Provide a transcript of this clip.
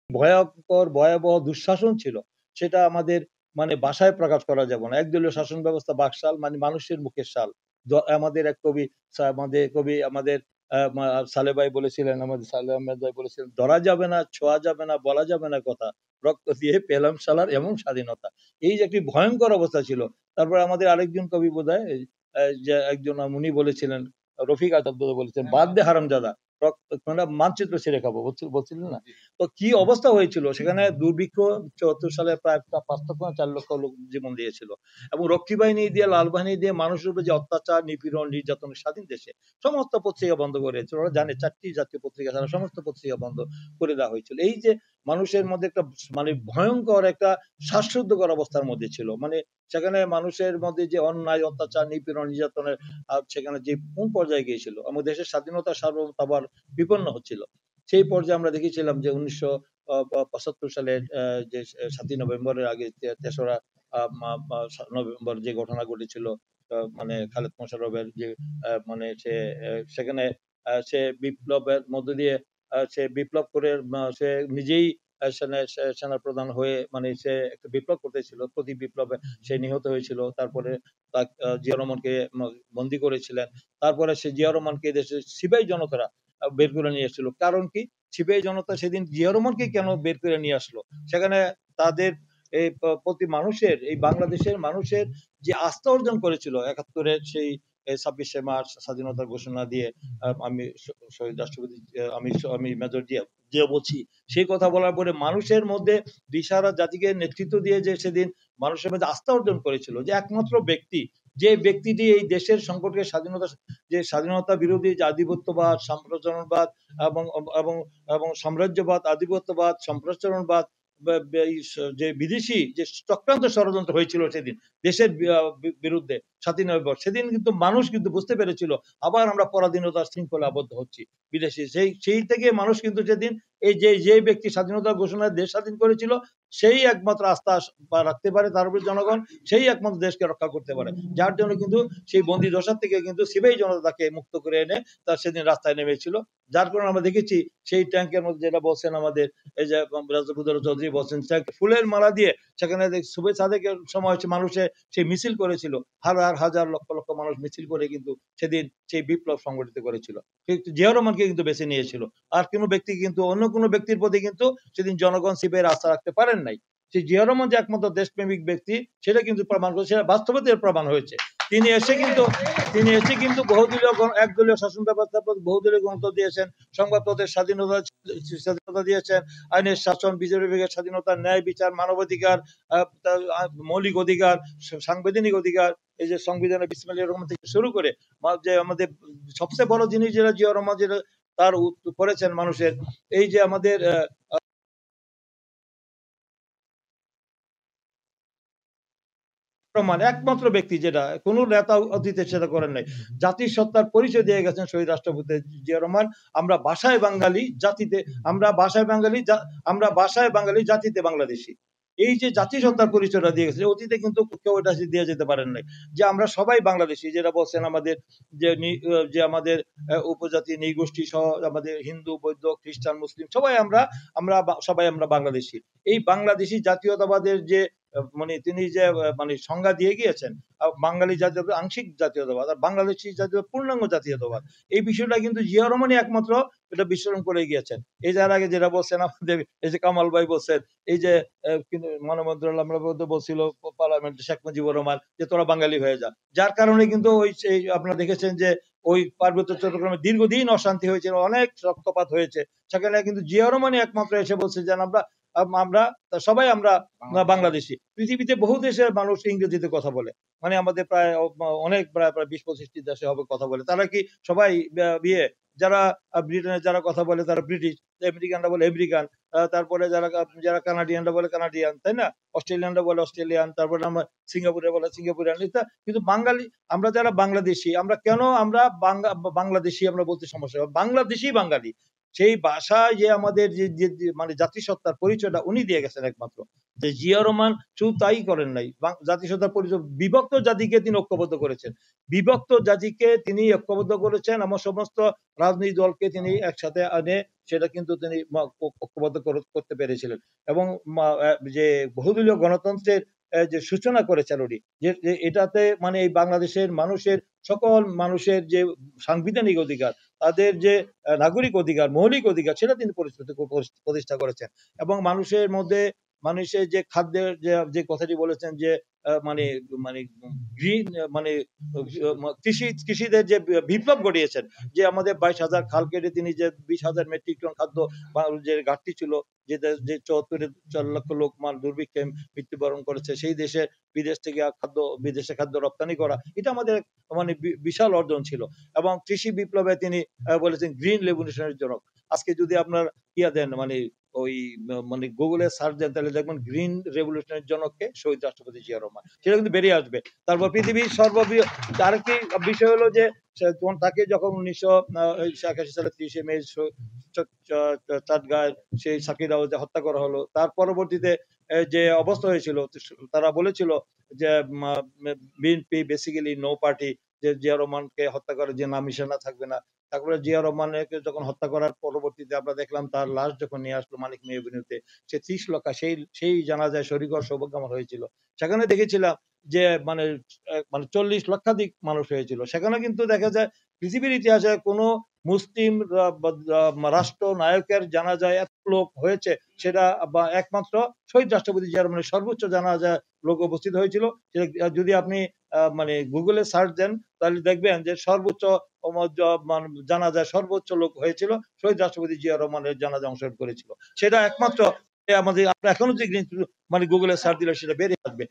ভয়ঙ্কর ভয়াবহ দুঃশাসন ছিল, সেটা আমাদের মানে ভাষায় প্রকাশ করা যাবে না। একদলীয় শাসন ব্যবস্থা বাকশাল, মানে মানুষের মুখের শাল। আমাদের এক কবি আমাদের সালেহ ভাই বলেছিলেন, আমাদের সালেহ আহমেদ ভাই বলেছিলেন, ধরা যাবে না, ছোঁয়া যাবে না, বলা যাবে না কথা, রক্ত দিয়ে পেলাম শালার এমন স্বাধীনতা। এই যে একটি ভয়ঙ্কর অবস্থা ছিল। তারপরে আমাদের আরেকজন কবি বোধহয় যে একজন উনি বলেছিলেন, রফিক আজাদ বোধহয় বলেছেন, বাদ দে হারামজাদা, মানে মানচিত্র ছিঁড়ে খাবো বলছিলেন না? তো কি অবস্থা হয়েছিল সেখানে! দুর্ভিক্ষ ৭৪ সালে প্রায় ৫ লক্ষ না ৪ লক্ষ লোক জীবন দিয়েছিল, এবং রক্ষী বাহিনী দিয়ে, লাল বাহিনী দিয়ে মানুষের উপর যে অত্যাচার, নিপীড়ন, নির্যাতন, স্বাধীন দেশে সমস্ত পত্রিকা বন্ধ করে দিয়েছিল। ওরা জানে ৪টি জাতীয় পত্রিকা ছাড়া সমস্ত পত্রিকা বন্ধ করে দেওয়া হয়েছিল। এই যে মানুষের মধ্যে একটা মানে ভয়ঙ্কর একটা শ্বাসরুদ্ধকর অবস্থার মধ্যে ছিল, মানে সেখানে মানুষের মধ্যে যে অন্যায়, অত্যাচার, নিপীড়ন, নির্যাতনের সেখানে যে কোন পর্যায়ে গিয়েছিল, আমাদের দেশের স্বাধীনতা সার্বভৌমত্ব আবার বিপন্ন হচ্ছিল। সেই পর্যায়ে আমরা দেখেছিলাম যে ১৯৭৫ সালের যে ৭ই নভেম্বরের আগে ৩রা নভেম্বর যে ঘটনা ঘটেছিল, মানে খালেদ মোশাররফের যে মানে সেখানে সে বিপ্লবের মধ্য দিয়ে সে বিপ্লব করে সে নিজেই সেনা প্রধান হয়ে, মানে সে একটা বিপ্লব করতেছিল, প্রতি বিপ্লবে সে নিহত হয়েছিল। তারপরে জিয়া রহমানকে বন্দী করেছিলেন। তারপরে সে জিয়া রহমানকে দেশের সিপাহী জনতারা বের করে নিয়ে এসেছিল। কারণ কি? সিপাহী জনতা সেদিন জিয়া রহমানকে কেন বের করে নিয়ে আসলো? সেখানে তাদের এই প্রতি মানুষের, এই বাংলাদেশের মানুষের যে আস্থা অর্জন করেছিল ৭১-এর সেই ২৬শে মার্চ স্বাধীনতার ঘোষণা দিয়ে, আমি শহীদ রাষ্ট্রপতি, আমি মেজর জিয়া বলছি, সেই কথা বলার পরে মানুষের মধ্যে দিশাহারা জাতিকে নেতৃত্ব দিয়ে যে সেদিন মানুষের মধ্যে আস্থা অর্জন করেছিল, যে একমাত্র ব্যক্তি, যে ব্যক্তিটি এই দেশের সংকটকে স্বাধীনতা বিরোধী যে আধিপত্যবাদ, সাম্প্রদায়িকবাদ এবং এবং এবং সাম্রাজ্যবাদ, আধিপত্যবাদ, সম্প্রসারণবাদ, যে বিদেশি যে চক্রান্ত ষড়যন্ত্র হয়েছিল সেদিন দেশের বিরুদ্ধে ৭ই নভেম্বর, সেদিন কিন্তু মানুষ কিন্তু বুঝতে পেরেছিল আবার আমরা পরাধীনতার শৃঙ্খলে আবদ্ধ হচ্ছি বিদেশি। সেই থেকে মানুষ কিন্তু সেদিন এই যে ব্যক্তি স্বাধীনতার ঘোষণায় দেশ স্বাধীন করেছিল, সেই একমাত্র আস্থা রাখতে পারে তার উপর জনগণ, সেই একমাত্র দেশকে রক্ষা করতে পারে। যার জন্য কিন্তু সেই বন্দী দশার থেকে কিন্তু সিপাহী জনতা তাকে মুক্ত করে এনে তার সেদিন রাস্তায় নেমেছিল। যার কারণে আমরা দেখেছি সেই ট্যাঙ্কের মধ্যে, যেটা বলছেন আমাদের এই যে রাজপুত্র চৌধুরী বলছেন, ফুলের মালা দিয়ে সেখানে শুভেচ্ছা সাদেকের সময় হচ্ছে মানুষে সেই মিছিল করেছিল, হাজার লক্ষ লক্ষ মানুষ মিছিল করে কিন্তু সেদিন সেই বিপ্লব সংগঠিত করেছিল। কিন্তু জিয়া রহমানকে কিন্তু বেছে নিয়েছিল, আর কোনো ব্যক্তি কিন্তু অন্য কোনো ব্যক্তির প্রতি কিন্তু সেদিন জনগণ সিপাহীর আস্থা রাখতে পারেন নাই। সেই জিয়া রহমান যে একমাত্র দেশপ্রেমিক ব্যক্তি, সেটা কিন্তু প্রমাণ করেছে, সেটা বাস্তবতার প্রমাণ হয়েছে। তিনি এসে কিন্তু বহুদলীয় একদলীয় শাসন ব্যবস্থার প্রতি বহুদলীয় গণতন্ত্র দিয়েছেন, সংবাদপত্রের স্বাধীনতা দিয়েছেন, আইনের শাসন, বিচার বিভাগের স্বাধীনতা, ন্যায় বিচার, মানবাধিকার, মৌলিক অধিকার, সাংবিধানিক অধিকার, এই যে সংবিধানের বিসমিল্লাহির রহমান থেকে শুরু করে যে আমাদের সবচেয়ে বড় জিনিস যেটা জিয়া রহমান যেটা তার করেছেন মানুষের, এই যে আমাদের প্রমাণ, একমাত্র ব্যক্তি যেটা কোন নেতা অতীতে সেটা করেন নাই, জাতির সত্তার পরিচয় দিয়ে গেছেন শহীদ রাষ্ট্রপতি জিয়া রহমান। আমরা ভাষায় বাঙালি, জাতিতে আমরা ভাষায় বাঙালি, জাতিতে বাংলাদেশি। এই যে জাতিসত্তার পরিচয়টা দিয়ে গেছে, অতীতে কিন্তু কেউ এটা দিয়ে যেতে পারেন নাই, যে আমরা সবাই বাংলাদেশি, যেটা বলছেন আমাদের যে আমাদের উপজাতি নৃগোষ্ঠী সহ আমাদের হিন্দু, বৌদ্ধ, খ্রিস্টান, মুসলিম সবাই আমরা বাংলাদেশি। এই বাংলাদেশি জাতীয়তাবাদের যে মানে তিনি যে মানে সংজ্ঞা দিয়ে গিয়েছেন, বাঙালি জাতীয়তাবাদ আংশিক জাতীয়তাবাদ আর বাংলাদেশি জাতীয় পূর্ণাঙ্গ জাতীয়তাবাদ, এই বিষয়টা কিন্তু জিয়া রহমানই একমাত্র এটা বিশ্লেষণ করে গিয়েছেন। এই যার আগে যেটা বলছেন আমাদের এই যে কামাল ভাই বলছেন, এই যে মানবন্দ্র বলছিল পার্লামেন্টে শেখ মুজিবুর রহমান যে তোরা বাঙালি হয়ে যা, যার কারণে কিন্তু ওই আপনারা দেখেছেন যে ওই পার্বত্য চট্টগ্রামে দীর্ঘদিন অশান্তি হয়েছিল, অনেক রক্তপাত হয়েছে। সেখানে কিন্তু জিয়া রহমানই একমাত্র এসে বলছে যে আমরা সবাই আমরা বাংলাদেশি। পৃথিবীতে বহু দেশের মানুষ ইংরেজিতে কথা বলে, মানে আমাদের প্রায় অনেক প্রায় ২০-২৫টি দেশে হবে কথা বলে। তারা কি সবাই বিয়ে, যারা ব্রিটেনে যারা কথা বলে তারা ব্রিটিশ, আমেরিকানরা বলে আমেরিকান, তারপরে যারা কানাডিয়ানরা বলে কানাডিয়ান, তাই না? অস্ট্রেলিয়ানরা বলে অস্ট্রেলিয়ান, তারপরে আমরা সিঙ্গাপুরে বলে সিঙ্গাপুরিয়ান। কিন্তু বাঙালি, আমরা যারা বাংলাদেশি, আমরা কেন আমরা বাংলাদেশি আমরা বলতে সমস্যা, বাংলাদেশি বাঙালি। সেই ভাষা যে আমাদের যে মানে জাতিসত্তার পরিচয়টা উনি দিয়ে গেছেন একমাত্র। যে জিয়া রহমান শুধু তাই করেন নাই, জাতিসত্তার পরিচয় বিভক্ত জাতিকে তিনি ঐক্যবদ্ধ করেছেন, বিভক্ত জাতিকে তিনি ঐক্যবদ্ধ করেছেন, আমার সমস্ত রাজনৈতিক দলকে তিনি একসাথে আনে সেটা কিন্তু তিনি ঐক্যবদ্ধ করতে পেরেছিলেন। এবং যে বহুদলীয় গণতন্ত্রের যে সূচনা করেছেন উনি, যে এটাতে মানে এই বাংলাদেশের মানুষের সকল মানুষের যে সাংবিধানিক অধিকার, তাদের যে নাগরিক অধিকার, মৌলিক অধিকার, সেটা তিনি প্রতিষ্ঠা করেছেন। এবং মানুষের মধ্যে মানুষের যে খাদ্যের যে কথাটি বলেছেন যে মানে মানে গ্রিন মানে কৃষিদের যে বিপ্লব ঘটিয়েছেন, যে আমাদের 22,000 খাল কেটে তিনি যে 20,000 মেট্রিক টন খাদ্য যে ঘাটতি ছিল, যে 74 লক্ষ লোক দুর্ভিক্ষে মৃত্যুবরণ করেছে, সেই দেশে বিদেশ থেকে বিদেশে খাদ্য রপ্তানি করা, এটা আমাদের মানে বিশাল অর্জন ছিল। এবং কৃষি বিপ্লবে তিনি বলেছেন গ্রিন রেভলিউশনের জনক। আজকে যদি আপনার ইয়া দেন মানে ওই মানে গুগলে সার্চ দেন, তাহলে দেখবেন গ্রিন রেভলিউশনের জনককে শহীদ রাষ্ট্রপতি জিয়া রহমান, সেটা কিন্তু বেরিয়ে আসবে। তারপর পৃথিবীর আরেকটি বিষয় হলো যে তাকে যখন 1981 সালে 30 মে চাটগাঁয়ের সেই সাকিরাও হত্যা করা হলো, তার পরবর্তীতে যে অবস্থা হয়েছিল, তারা বলেছিল যে বিএনপি বেসিক্যালি নো পার্টি, যে জিয়া রহমানকে হত্যা করে যে নাম নিশানা থাকবে না। তারপরে জিয়া রহমানকে যখন হত্যা করার পরবর্তীতে আমরা দেখলাম তার লাশ যখন নিয়ে আসলো মানিক মিয়া এভিনিউতে, সে 30 লক্ষ সেই জানাজায় শরীক হওয়ার সৌভাগ্য আমার হয়েছিল। সেখানে দেখেছিলাম যে মানে 40 লক্ষাধিক মানুষ হয়েছিল। সেখানে কিন্তু দেখা যায় পৃথিবীর ইতিহাসে কোনো মুসলিম রাষ্ট্র নায়কের জানাজায় এত লোক হয়েছে, সেটা বা একমাত্র শহীদ রাষ্ট্রপতি জিয়া রহমানের সর্বোচ্চ জানাজায় লোক উপস্থিত হয়েছিল। যদি আপনি মানে গুগলে সার্চ দেন, তাহলে দেখবেন যে সর্বোচ্চ জানাজায় সর্বোচ্চ লোক হয়েছিল শহীদ রাষ্ট্রপতি জিয়া রহমানের জানাজায় অংশগ্রহণ করেছিল। সেটা একমাত্র আমাদের, আপনার এখনো যে মানে গুগলে সার্চ দিলে সেটা বেরিয়ে আসবে।